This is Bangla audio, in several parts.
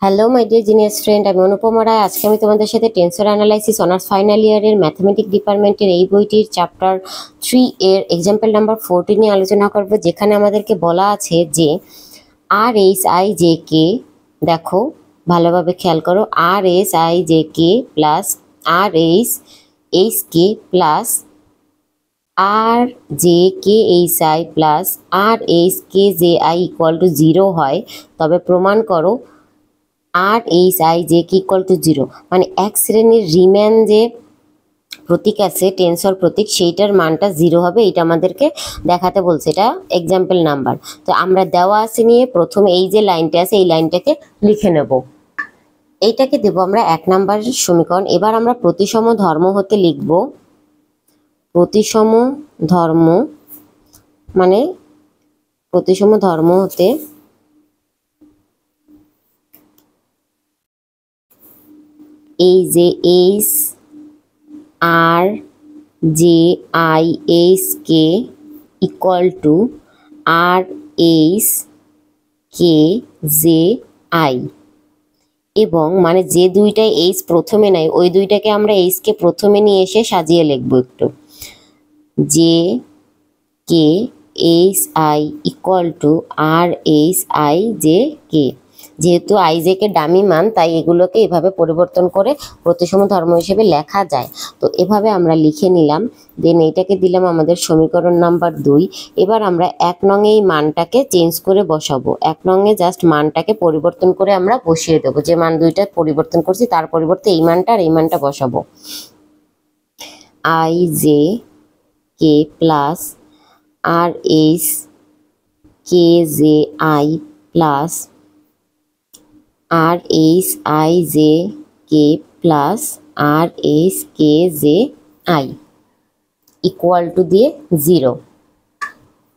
Hello my dear genius friend, আমি অনুপমা রায়। আজকে আমি তোমাদের সাথে টেন্সর অ্যানালাইসিস অনার্স ফাইনাল ইয়ারের ম্যাথমেটিক ডিপার্টমেন্টের এই বইটির চ্যাপ্টার 3 এর এক্সাম্পল নাম্বার 14 নিয়ে আলোচনা করব, যেখানে আমাদেরকে বলা আছে যে R H I J K, দেখো ভালোভাবে খেয়াল করো, R S I J K plus R H K plus R J K H I plus R H K J I equal to 0 হয়, তবে প্রমাণ করো R H I J K equal to 0। মানে এক শ্রেণীর রিম্যান যে প্রতীক আছে, টেন্সর প্রতীক, সেইটার মানটা 0 হবে। এটা আমাদেরকে দেখাতে বলছে, এটা এক্সাম্পল নাম্বার। তো আমরা দেওয়া আছে নিয়ে প্রথমে এই যে লাইনটা আছে এই লাইনটাকে লিখে নেব। এইটাকে দেব আমরা 1 নাম্বার সমীকরণ। এবার আমরা প্রতিসম ধর্ম হতে লিখব। প্রতিসম ধর্ম মানে প্রতিসম ধর্ম হতে এই যে H R J I H K equal to R H K J I, এবং মানে যে দুইটাই এইচ প্রথমে নাই ওই দুইটাকে আমরা এইচ কে প্রথমে নিয়ে এসে সাজিয়ে লিখবো একটু। J K H I equal to R H I J K. যেহেতু আই জে কে ডামি মান, তাই এগুলোকে এভাবে পরিবর্তন করে প্রতিসম ধর্ম হিসেবে লেখা যায়। তো এভাবে আমরা লিখে নিলাম, দেন এইটাকে দিলাম আমাদের সমীকরণ নাম্বার 2। এবার আমরা 1 নং এই মানটাকে চেঞ্জ করে বসাবো। 1 নং এ জাস্ট মানটাকে পরিবর্তন করে আমরা বসিয়ে দেবো। যে মান দুইটা পরিবর্তন করছি তার পরিবর্তে এই মানটা আর এই মানটা বসাবো। I J K plus R H K J I plus R H I J K plus R H K J I equal to দিয়ে 0।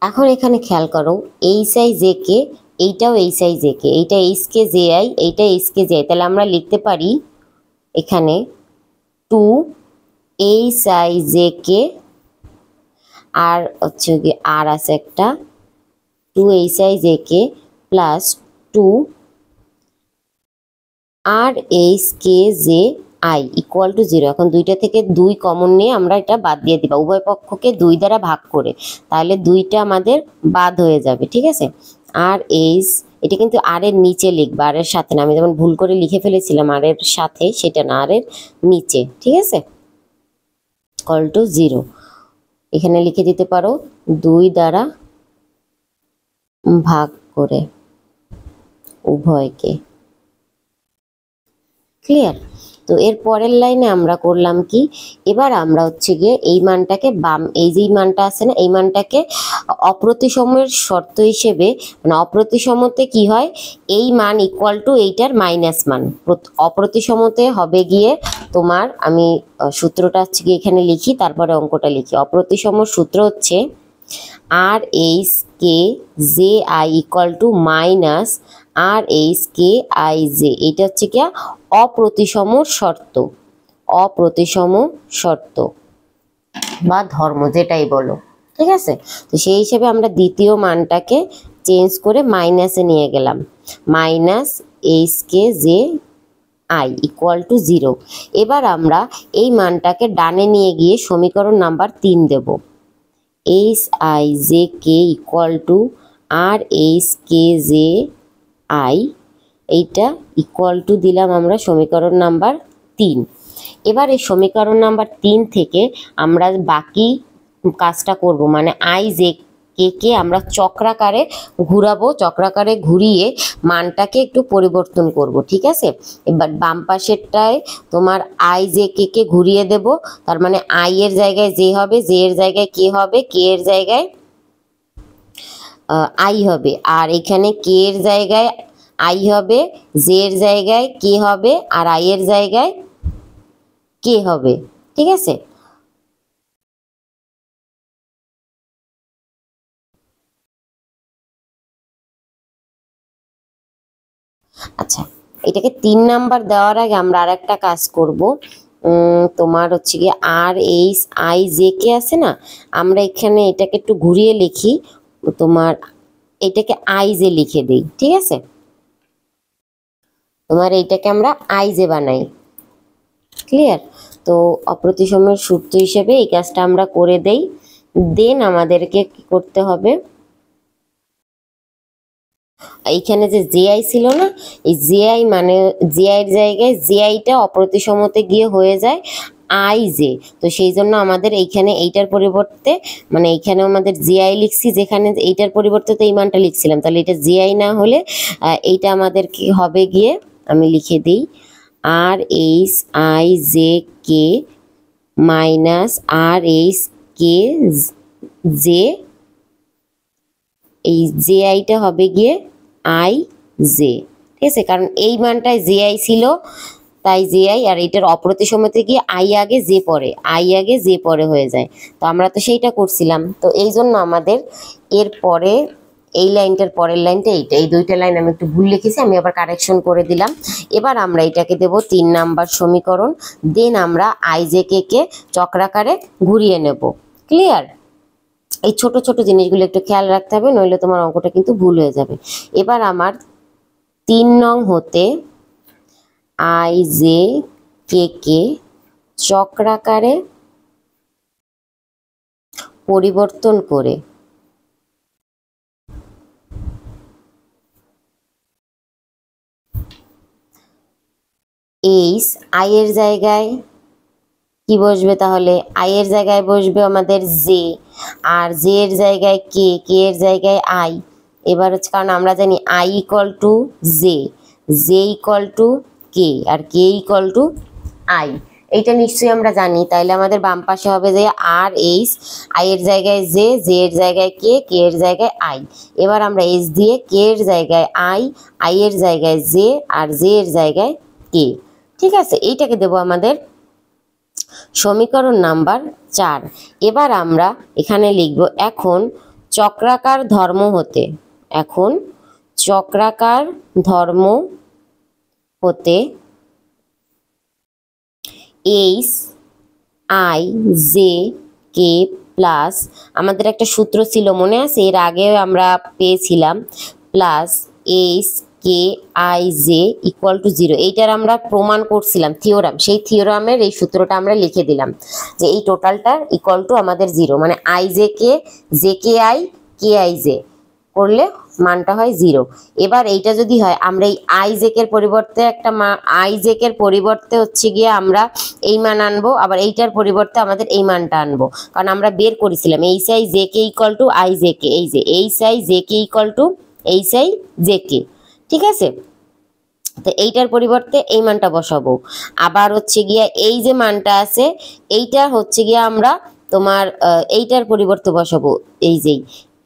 এখন এখানে খেয়াল করো, এইচ আই জে কে, এইটাও এইচ আই জে কে, এইটা এইচ কে জে আই, এইটা এইচ কে জে আই। তাহলে আমরা লিখতে পারি এখানে 2 এইচ আই জে কে, আর হচ্ছে কি আর আছে একটা 2 H I J K plus 2 R H K J I equal to 0। এখন দুইটা থেকে 2 কমন নিয়ে আমরা এটা বাদ দিয়ে দিবা, উভয় পক্ষকে 2 দ্বারা ভাগ করে, তাহলে 2টা আমাদের বাদ হয়ে যাবে। ঠিক আছে, আর এইচ, এটা কিন্তু আর এর নিচে লিখবা, আর এর সাথে না। আমি যেমন ভুল করে লিখে ফেলেছিলাম আর এর সাথে, সেটা না, আর এর নিচে। ঠিক আছে, ইকুয়াল টু 0 এখানে লিখে দিতে পারো 2 দ্বারা ভাগ করে উভয়কে। ক্লিয়ার? তো এর পরের লাইনে আমরা করলাম কি, এবার আমরা হচ্ছে গিয়ে এই মানটাকে বাম, এই যে মানটা আছে না, এই মানটাকে অপ্রতিসমের শর্ত হিসেবে, মানে অপ্রতিসমতে কি হয়, এই মান ইকুয়াল টু এইটার মাইনাস মান। অপ্রতিসমতে হবে গিয়ে তোমার, আমি সূত্রটা হচ্ছে গিয়ে এখানে লিখি, তারপরে অঙ্কটা লিখি। অপ্রতিসম সূত্র হচ্ছে R H K J I equal to minus R H K I J. এটা হচ্ছে কি অপ্রতিসম শর্ত, অপ্রতিসম শর্ত বা ধর্ম, যেটাই বলো। ঠিক আছে, তো সেই হিসেবে আমরা দ্বিতীয় মানটাকে চেঞ্জ করে মাইনাসে নিয়ে গেলাম, minus H K J I equal to 0। এবার আমরা এই মানটাকে ডানে নিয়ে গিয়ে সমীকরণ নাম্বার 3 দেব। H I J K equal to R H K J I, এইটা ইকুয়াল টু দিলাম আমরা সমীকরণ নাম্বার 3। এবার এই সমীকরণ নাম্বার 3 থেকে আমরা বাকি কাজটা করব, মানে আই জে কে কে আমরা চক্রাকারে ঘুরাবো, চক্রাকারে ঘুরিয়ে মানটাকে একটু পরিবর্তন করব। ঠিক আছে, এবার বাম পাশেরটায় তোমার আই জে কে কে ঘুরিয়ে দেব, তার মানে আই এর জায়গায় জে হবে, জে এর জায়গায় কে হবে, কে এর জায়গায় আই হবে, আর এখানে কে এর জায়গায় আই হবে, জে এর জায়গায় কে হবে, আর আই এর জায়গায় কে হবে। ঠিক আছে, আচ্ছা এটাকে 3 নাম্বার দেওয়ার আগে আমরা আর একটা কাজ করব। তোমার হচ্ছে কি আর এইচ আই জে কে আছে না, আমরা এখানে এটাকে একটু ঘুরিয়ে লিখি, তোমার এটাকে আই জে লিখে দেই। ঠিক আছে, তোমার এইটাকে আমরা আই জে বানাই। ক্লিয়ার? তো অপ্রতিসমের সূত্র হিসেবে এই কাজটা আমরা করে দেই। দেন আমাদেরকে কি করতে হবে, এইখানে যে জেআই ছিল না, এই জেআই মানে জেআই এর জায়গায় জেআইটা অপ্রতিসমতে গিয়ে হয়ে যায় আই জে। তো সেই জন্য আমাদের এইখানে এইটার পরিবর্তে মানে এইখানে আমাদের জেআই লিখছি, যেখানে এইটার পরিবর্তে তো এই মানটা লিখছিলাম, তাহলে এটা জেআই না হলে এইটা আমাদের কি হবে গিয়ে, আমি লিখে দিই R H I J K minus R H K J, এই জে আইটা হবে গিয়ে আই জে। ঠিক আছে, কারণ এই মানটায় জে আই ছিল তাই জে আই, আর এটার অপ্রতিসমতে গিয়ে আই আগে জে পরে, আই আগে জে পরে হয়ে যায়। তো আমরা তো সেইটা করছিলাম, তো এই জন্য আমাদের এর পরে এই লাইনটার পরের লাইনটা এইটা, এই দুইটা লাইন আমি একটু ভুল লিখেছি, আমি আবার কারেকশন করে দিলাম। এবার আমরা এটাকে দেব 3 নাম্বার সমীকরণ। দেন আমরা আই জে কে চক্রাকারে ঘুরিয়ে নেব। ক্লিয়ার? এই ছোট ছোট জিনিসগুলো একটু খেয়াল রাখতে হবে, নইলে তোমার অঙ্কটা কিন্তু ভুল হয়ে যাবে। এবার আমার 3 নং হতে আই জে কে চক্রাকারে পরিবর্তন করে এইচ আই এর জায়গায় কি বসবে, তাহলে আই এর জায়গায় বসবে আমাদের জে, আর জে এর জায়গায় কে, কে এর জায়গায় আই। এবার হচ্ছে, কারণ আমরা জানি I equal to J, J equal to K, আর কে ইকুয়াল টু আই। এইটা নিশ্চয়ই আমরা জানি, তাইলে আমাদের বাম পাশে হবে যে আর এইচ, আই এর জায়গায় জে, জে এর জায়গায় কে, কে এর জায়গায় আই। এবার আমরা এইচ দিয়ে কে এর জায়গায় আই এর জায়গায় জে, আর জে এর জায়গায় কে। ঠিক আছে, এইটাকে দেব আমাদের সমীকরণ নাম্বার 4। এবার আমরা এখানে লিখব, এখন চক্রাকার ধর্ম হতে, এখন চক্রাকার ধর্ম হতে H I J K plus, আমাদের একটা সূত্র ছিল মনে আছে, এর আগে আমরা পেয়েছিলাম, plus H K I J equal to 0। এইটার আমরা প্রমাণ করছিলাম থিওরাম, সেই থিওরামের এই সূত্রটা আমরা লিখে দিলাম যে এই টোটালটার ইকুয়াল টু আমাদের 0, মানে I J K I, K I J করলে মানটা হয় 0। এবার এইটা যদি হয়, আমরা এই আই জেকের পরিবর্তে একটা আই জেকের পরিবর্তে হচ্ছে গিয়ে আমরা এই মান আনবো, আবার এইটার পরিবর্তে আমাদের এই মানটা আনবো, কারণ আমরা বের করেছিলাম H I J K equal to I J K, এই যে H I J K equal two H I J K. ঠিক আছে, তো এইটার পরিবর্তে এই মানটা বসাবো। আবার হচ্ছে গিয়া এই যে মানটা আছে এইটা হচ্ছে গিয়া আমরা তোমার এইটার পরিবর্তে বসাবো, এই যে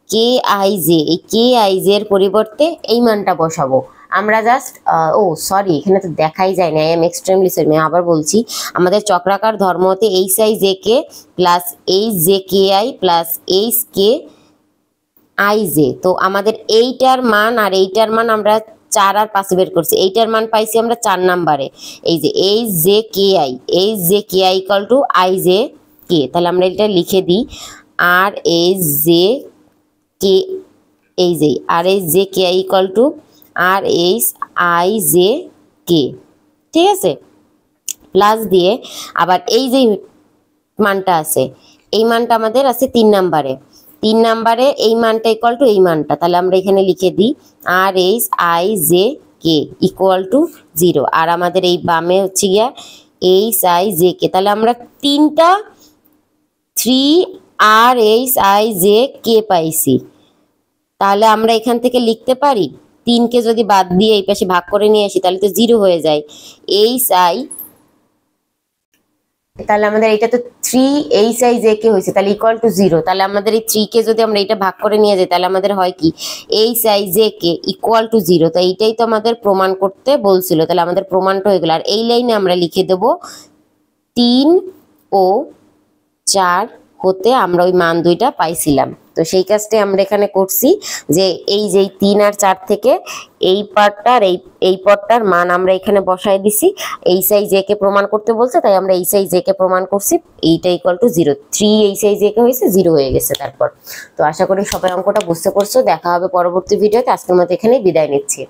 কে আই জে, এই কে আই জে এর পরিবর্তে এই মানটা বসাবো। আমরা জাস্ট ও সরি, এখানে তো দেখাই যায় না, আই এম এক্সট্রিমলি সরি, আমি আবার বলছি, আমাদের চক্রাকার ধর্ম হতে H I J K plus H J K I plus H K I J. তো আমাদের এইটার মান আর এইটার মান আমরা 4 আর 5 বের করছি, এইটার মান পাইছি আমরা 4 নাম্বারে, এই যে H J K I, H J K I equal to I J কে। তাহলে আমরা এটা লিখে দিই আর এইচ জে কে, এই যে R H J K I equal to R H I J K. ঠিক আছে, প্লাস দিয়ে আবার এই যে মানটা আছে, এই মানটা আমাদের আছে 3 নাম্বারে, 3 নাম্বারে এই মানটা ইকুয়াল টু এই মানটা, তাহলে আমরা এখানে লিখে দিই R H I J K equal to 0, আর আমাদের এই বামে হচ্ছে গিয়া এইচ আই জে কে। তাহলে আমরা 3টা 3 আর এইচ আই জে কে পাইছি। তাহলে আমরা এখান থেকে লিখতে পারি 3কে যদি বাদ দিয়ে এই পাশে ভাগ করে নিয়ে আসি তাহলে তো 0 হয়ে যায়, এইচ আই, তাহলে আমাদের এটা তো 3 এইচ আই জে কে হয়েছে, তাহলে ইকুয়াল টু 0। তাহলে আমাদের এই 3 কে যদি আমরা এটা ভাগ করে নিয়ে যাই তাহলে আমাদের হয় কি H I J K equal to 0। তো এইটাই তো আমাদের প্রমাণ করতে বলছিল, তাহলে আমাদের প্রমাণটা হয়ে গেল। আর এই লাইনে আমরা লিখে দেব 3 ও 4 হতে আমরা ওই মান দুইটা পাইছিলাম। তো সেই কাজটাই আমরা এখানে করছি, যে এই যে 3 আর 4 থেকে এই পার্টটার এই পদটার মান আমরা এখানে বসায় দিছি, এইচ আই জে কে প্রমাণ করতে বলছে তাই আমরা এইচ আই জে কে প্রমাণ করছি, এইটা equal to 0, 3 H I J কে হয়েছে 0 হয়ে গেছে তারপর। তো আশা করি সবাই অঙ্কটা বুঝতে পারছো। দেখা হবে পরবর্তী ভিডিওতে, আজকের মতো এখানেই বিদায় নিচ্ছি।